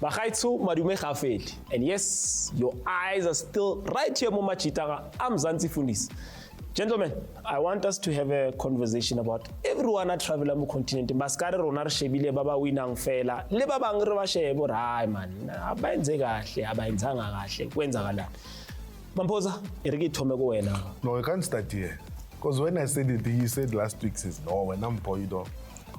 Bagaitsu madume gafeli. And yes, your eyes are still right here, Mama Chitaga. I'm Mzansi Fundiz. Gentlemen, I want us to have a conversation about everyone that travel on the continent. Baskare ronar shebile baba winang fela. Le baba ngre ba shebo rai man. Abayenze kahle, abayenzanga kahle. Kwenzakala. Mampoza, iriki thome ko wena. No, you can't start here. Because when I said it, you said last week says no, when I'm poido.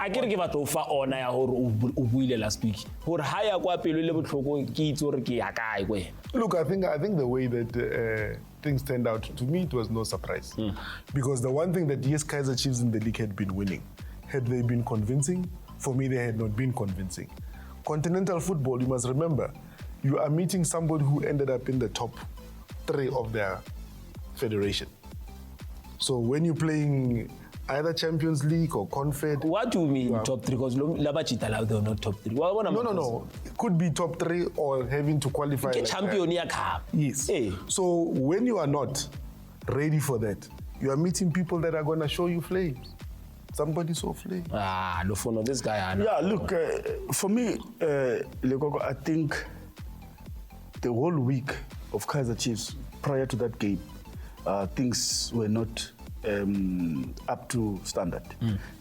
I can't give a tofa honor ya hore ubuile last week. Hore haya kwa pelo le botlhoko ke itse hore ke ya kae kwe. Look, I think the way that things turned out, to me it was no surprise. Because the one thing that yes, Kaizer Chiefs in the league had been winning. Had they been convincing? For me, they had not been convincing. Continental football, you must remember, you are meeting somebody who ended up in the top 3 of their federation. So when you're playing either Champions League or Confed. What do you mean top 3? Because Labachita they're not top 3. No. It could be top 3 or having to qualify. Like Champion Cup. Yes. Hey. So when you are not ready for that, you are meeting people that are going to show you flames. Somebody saw flames. Lofono, this guy. Yeah, look, for me, Lekoko, I think the whole week of Kaizer Chiefs prior to that game, things were not up to standard.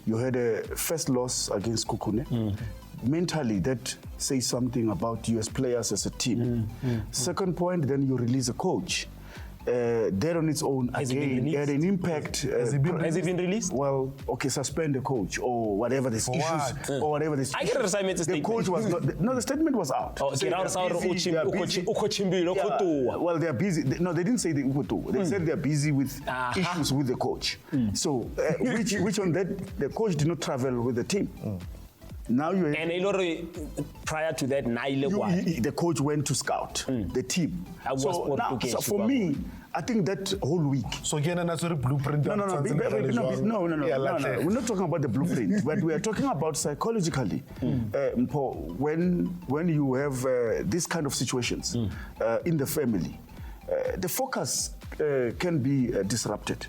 You had a first loss against Sekhukhune. Mentally, that says something about you as players as a team. Second point, then you release a coach. That on its own, again, had an impact. Has it been released? Well, okay, suspend the coach or whatever the issues. Or whatever the I get a statement. The coach was not. No, the statement was out. Well, they are busy. No, they didn't say the Ukoto. They said they are busy with issues with the coach. So, which on that, the coach did not travel with the team. Now you prior to that, the coach went to scout the team. So for me, I think that whole week. So again, another blueprint. No. We're not talking about the blueprint, but we are talking about psychologically. When you have this kind of situations in the family, the focus can be disrupted.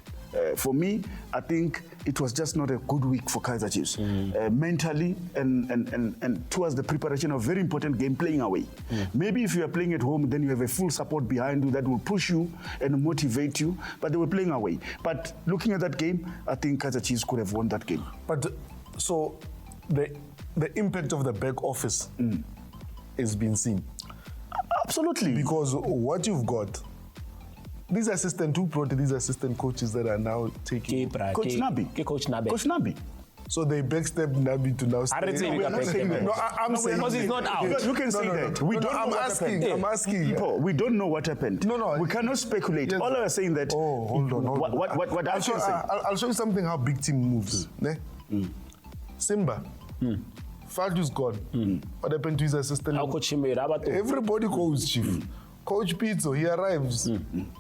For me, I think it was just not a good week for Kaizer Chiefs. Mentally and towards the preparation of very important game playing away. Maybe if you are playing at home, then you have a full support behind you that will push you and motivate you, but they were playing away. But looking at that game, I think Kaizer Chiefs could have won that game. But so the impact of the back office is being seen. Absolutely. Because what you've got, these assistant coaches that are now taking Coach Nabi. So they backstabbed Nabi to now stay. I'm saying because he's not out. You can say that. I'm asking. People, we don't know what happened. No. We cannot speculate. All I was saying that. Oh, hold on. What I can say. I'll show you something how big team moves. Simba. Fadu's gone. What happened to his assistant? Everybody goes, chief. Coach Pizzo, he arrives.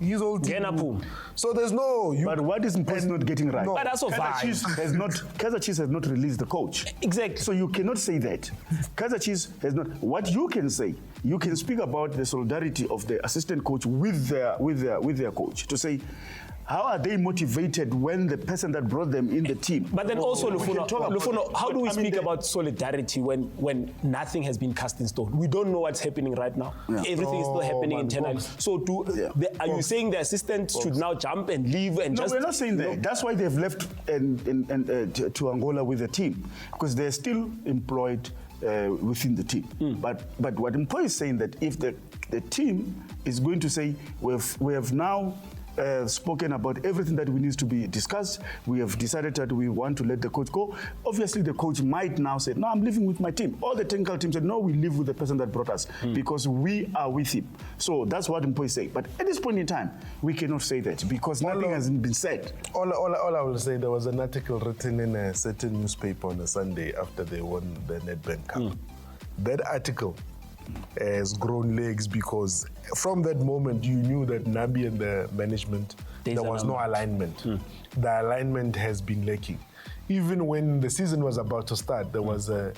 He's all team. So there's no. But what is not getting right? No. But that's Kaizer Chiefs has not released the coach. Exactly. So you cannot say that. Kaizer Chiefs has not. What you can say, you can speak about the solidarity of the assistant coach with their coach to say, how are they motivated when the person that brought them in the team? But then also, Lufono, how do we speak about solidarity when nothing has been cast in stone? We don't know what's happening right now. Yeah. Everything is still happening internally. So are you saying the assistants should now jump and leave and just... No, we're not saying that. That's why they've left to Angola with the team, because they're still employed within the team. But what Mpo is saying that if the team is going to say, we have now spoken about everything that we need to be discussed. We have decided that we want to let the coach go. Obviously, the coach might now say, no, I'm living with my team. All the technical team said, no, we live with the person that brought us because we are with him. So that's what Mpo is saying. But at this point in time, we cannot say that because nothing has been said. All I will say, there was an article written in a certain newspaper on a Sunday after they won the Nedbank Cup. That article has grown legs because from that moment you knew that Nabi and the management, there was no alignment. The alignment has been lacking. Even when the season was about to start, there was a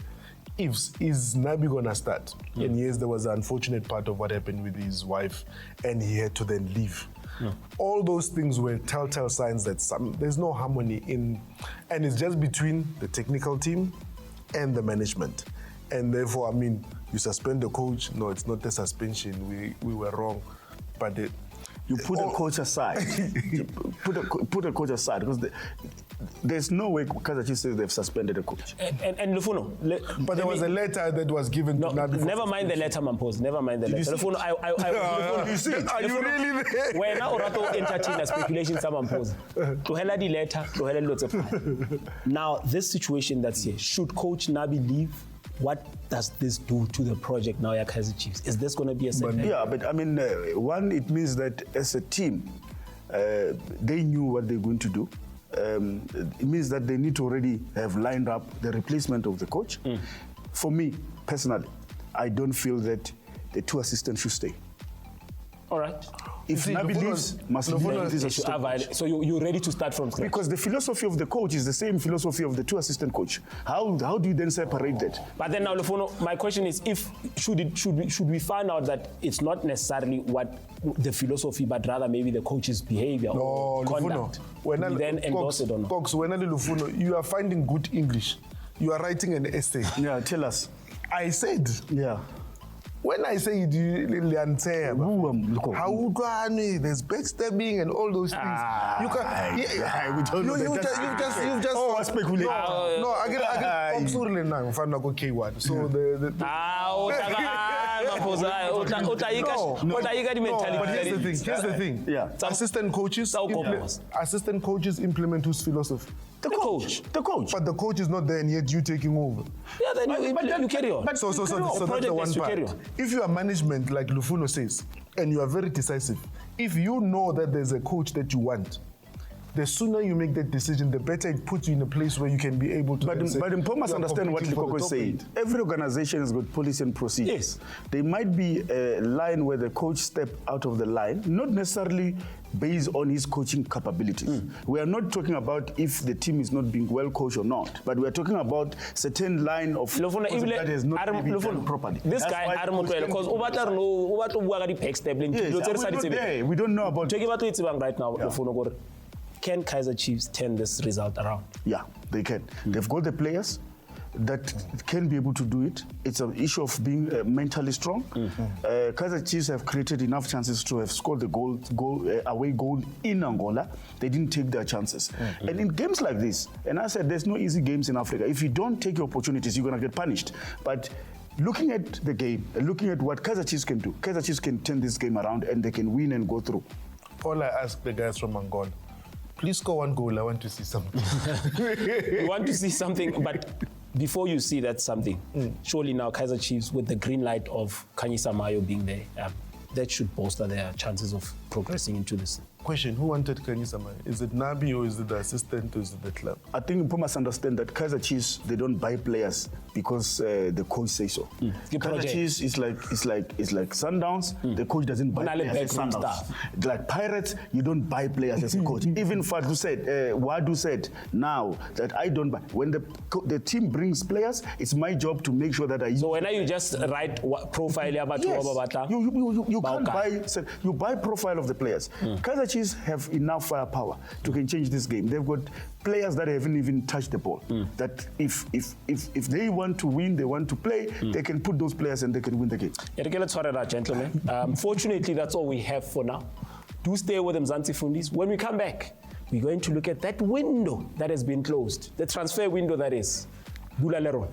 is Nabi gonna start? And yes, there was an unfortunate part of what happened with his wife and he had to then leave. All those things were telltale signs that there's no harmony in, and it's just between the technical team and the management. And therefore, I mean, you suspend the coach. No, it's not a suspension. We were wrong. But you put a coach aside. put a coach aside because there's no way Kaizer Chiefs says they've suspended a coach. And Lufuno, but there was a letter that was given to Nabi. Never mind the letter, Mampose. Never mind the letter. Lufuno, are you really there? When now Orato entertain a speculation, some Mampose. To hella the letter, to hella lots of. Now, this situation that's here, should Coach Nabi leave? What does this do to the project now at Kaizer Chiefs? Is this going to be a setback? Yeah, but I mean, one, it means that as a team, they knew what they're going to do. It means that they need to already have lined up the replacement of the coach. For me, personally, I don't feel that the 2 assistants should stay. All right. If Nabi leaves, must leave this assistant. So you're ready to start from scratch? Because the philosophy of the coach is the same philosophy of the 2 assistant coach. How do you then separate that? But then now, Lufuno, my question is, should we find out that it's not necessarily what the philosophy, but rather maybe the coach's behavior or conduct? We then endorse it or not? Cox, when Lufuno, you are finding good English. You are writing an essay. Yeah, tell us. I said. Yeah. When I say it, there's backstabbing and all those things. You can. We don't know. You've just. Oh, speculate. No, I get. I'm sorry, now. I'm not okay. One. So the. But here's the thing. Yeah. Assistant coaches implement whose philosophy? The coach. But the coach is not there, and yet you taking over. Yeah, then you carry on. So that's the one part. If you are management, like Lufuno says, and you are very decisive, if you know that there's a coach that you want, the sooner you make that decision, the better it puts you in a place where you can be able to. But Mpo must understand what Likoko is saying. Every organization has got policy and procedures. Yes. There might be a line where the coach step out of the line, not necessarily based on his coaching capabilities. We are not talking about if the team is not being well coached or not, but we are talking about certain line of that has not been done properly. This guy, because we don't know about right now. Can Kaizer Chiefs turn this result around? Yeah, they can. They've got the players that can be able to do it. It's an issue of being mentally strong. Kaizer Chiefs have created enough chances to have scored the away goal in Angola. They didn't take their chances. And in games like this, and I said there's no easy games in Africa. If you don't take your opportunities, you're going to get punished. But looking at the game, looking at what Kaizer Chiefs can do, Kaizer Chiefs can turn this game around and they can win and go through. All I ask the guys from Angola, please score one goal. I want to see something. You want to see something, but before you see that something, surely now Kaizer Chiefs, with the green light of Kanyisa Mayo being there, that should bolster their chances of progressing into this. Question, who wanted Kanyisa Mayo? Is it Nabi or is it the assistant or is it the club? I think people must understand that Kaizer Chiefs, they don't buy players because the coach says so. Kaizer Chiefs is like Sundowns, the coach doesn't buy players as Sundowns. Like Pirates, you don't buy players as a coach. Even Wadu said now that I don't buy. When the team brings players, it's my job to make sure that I use. So when you just write profile about you can't buy. You buy profile of the players. Kaizer Chiefs have enough firepower to can change this game. They've got players that haven't even touched the ball. That if they want to win, they want to play, they can put those players and they can win the game. Let's sorry that, gentlemen. Fortunately, that's all we have for now. Do stay with Mzansi Fundiz. When we come back, we're going to look at that window that has been closed, the transfer window that is. Bula Leron.